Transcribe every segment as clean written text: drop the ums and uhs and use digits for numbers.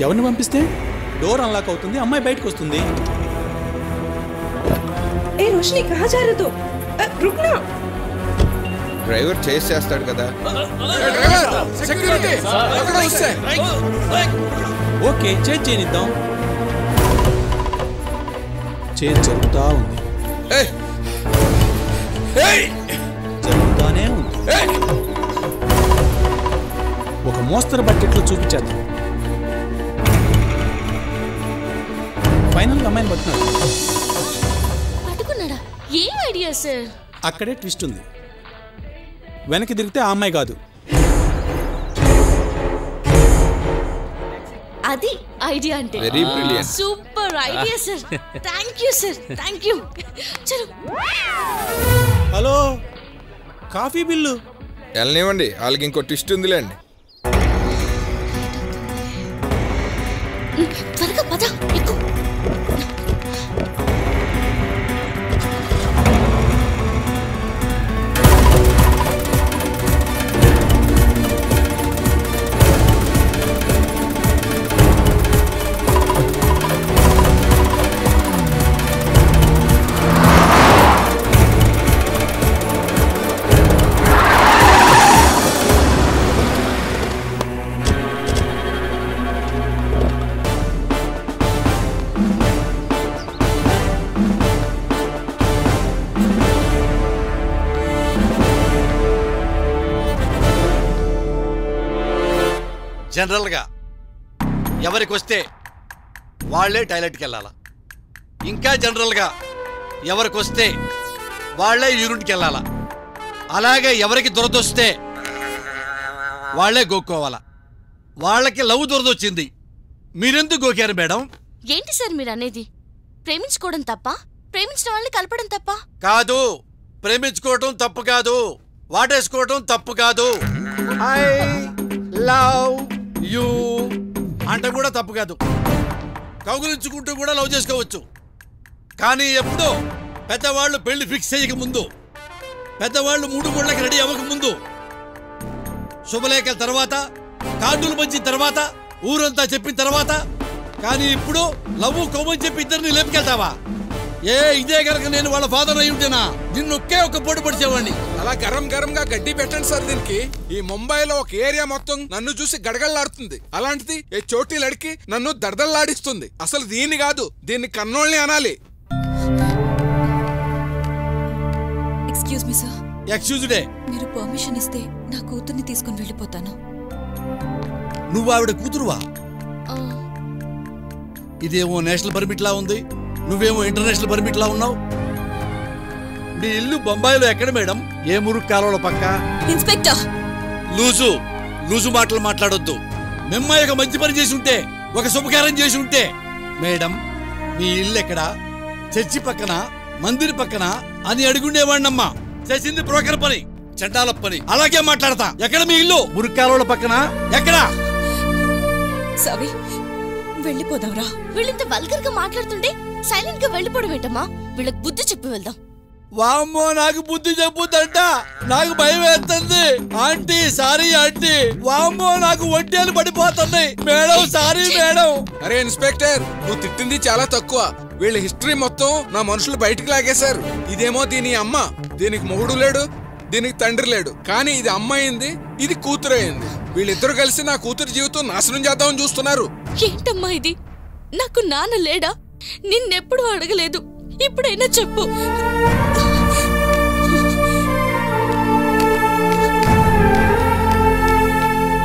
ఎవరిని పంపిస్తే door unlock అవుతుంది, అమ్మాయి బయటకు వస్తుంది. ఏ రోషిని కహా జా రहे हो? रुकना. డ్రైవర్ చేస్తాడు కదా. Okay change చేయనిద్దాం. చేంజ్ జరుగుతా ఉంది, జరుగుతానే ఉంది. ఒక మోస్తరు బడ్జెట్లో చూపించేద్దాం. ఫైనల్ అమ్మాయిని పట్టుకున్నాడా? ఏ ఐడియా సార్? అక్కడే ట్విస్ట్ ఉంది. వెనక్కి తిరిగితే ఆ అమ్మాయి కాదు. అది ఐడియా అంటే. Very brilliant. Super idea sir. Thank you sir, thank you. చలో. హలో, కాఫీ బిల్లు వెళ్ళనివ్వండి, వాళ్ళకి ఇంకో ట్విస్ట్ ఉందిలేండి. త్వరగా పద, ఎక్కు. జనరల్గా ఎవరికి వస్తే వాళ్లే టాయిలెట్కి వెళ్ళాలా, ఇంకా జనరల్గా ఎవరికి వస్తే వాళ్లే యూరిన్కి వెళ్ళాలా, అలాగే ఎవరికి దురదొస్తే వాళ్లే గోక్కోవాలా. వాళ్ళకి లవ్ దురదొచ్చింది, మీరెందుకు గోకారు మేడం? ఏంటి సార్ మీరు అనేది? ప్రేమించుకోవడం తప్ప? ప్రేమించిన వాళ్ళని కలపడం తప్ప? కాదు, ప్రేమించుకోవటం తప్పు కాదు, వాటేసుకోవటం తప్పు కాదు. ఐ లవ్ యూ అంటే కూడా తప్పు కాదు. కౌగులించుకుంటూ కూడా లవ్ చేసుకోవచ్చు. కానీ ఎప్పుడో పెద్దవాళ్ళు పెళ్లి ఫిక్స్ చేయక ముందు, పెద్దవాళ్ళు 3 మూళ్ళకి రెడీ అవ్వక ముందు, శుభలేఖల తర్వాత, కార్డులు పంచిన తర్వాత, ఊరంతా చెప్పిన తర్వాత. కానీ ఇప్పుడు లవ్ కోమని చెప్పి ఇద్దరిని లేపుకెళ్తావా? ఇదే కనుక నేను వాళ్ళ ఫాదర్ అయి ఉంటేనా నిన్ను ఒకే ఒక పొడి పడిచేవాడిని. అలా గరం గరంగా గడ్డి పెట్టండి సార్. దీనికి ఈ ముంబైలో ఒక ఏరియా మొత్తం నన్ను చూసి గడగడలాడుతుంది. అలాంటిది ఏ చోటీ లడికి నన్ను దడదల్లాడిస్తుంది. అసలు దీన్ని కాదు, దీన్ని కన్నోళ్ళని అనాలి. Excuse me sir. ఎక్స్క్యూజ్డే. మీరు పర్మిషన్ ఇస్తే నా కూతుర్ని తీసుకుని వెళ్ళిపోతాను. నువ్వు ఆవిడ కూతురువా? ఇదేమో నేషనల్ పర్మిట్ లా ఉంది, నువ్వేమో ఇంటర్నేషనల్ పర్మిట్ లా ఉన్నావు. నీ ఇల్లు బొంబాయిలో ఎక్కడ మేడం? ఏ మురుగు కాలువల పక్క? ఇన్స్పెక్టర్, లూజు మాటలు మాట్లాడొద్దు. మిమ్మాయి ఒక మంచి పని చేసి ఉంటే, ఒక శుభకార్యం చేసి ఉంటే. మేడం, మీ ఇల్లు ఎక్కడా? చర్చి పక్కన, మందిర్ పక్కన అని అడుగుండేవాడినమ్మా. చేసింది బ్రోకర్ పని, చంటాల పని. అలాగే మాట్లాడతా. ఎక్కడ మీ ఇల్లు? మురుగు కాలువల పక్కన ఎక్కడా? సవి, వెళ్ళిపోదాంరా. వీళ్ళంత వల్గర్ గా మాట్లాడుతుంటే సైలెంట్ గా వెళ్ళిపోవడం ఏంటమ్మా? వీళ్ళకి బుద్ధి చెప్పి వెళ్దాం. వామ్మో, నాకు బుద్ధి చెప్పుదంట. నాకు భయం వేస్తుంది. Aunty sorry aunty. వామ్మో, నాకు ఒంటేలు పడిపోతున్నాయి. Madam sorry madam. అరే ఇన్స్పెక్టర్, నువ్వు తిట్టింది చాలా తక్కువ. వీళ్ళ హిస్టరీ మొత్తం నా మనుషులు బయటికి లాగేశారు. ఇదేమో దీని అమ్మ, దీనికి మొగుడు లేడు, దీనికి తండ్రి లేడు. కానీ ఇది అమ్మాయింది, ఇది కూతురు అయింది. వీళ్ళిద్దరు కలిసి నా కూతురు జీవితం నాశనం చేద్దామని చూస్తున్నారు. ఏంటమ్మా ఇది? నాకు నాన్న లేడా? నిన్నెప్పుడు అడగలేదు, ఇప్పుడైనా చెప్పు.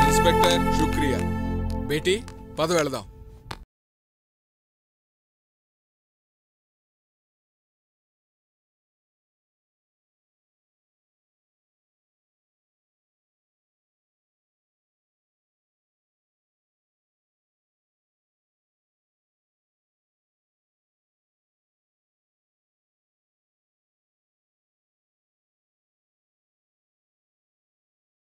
ఇన్స్పెక్టర్ శుక్రియా. బేటీ పద వెళదాం.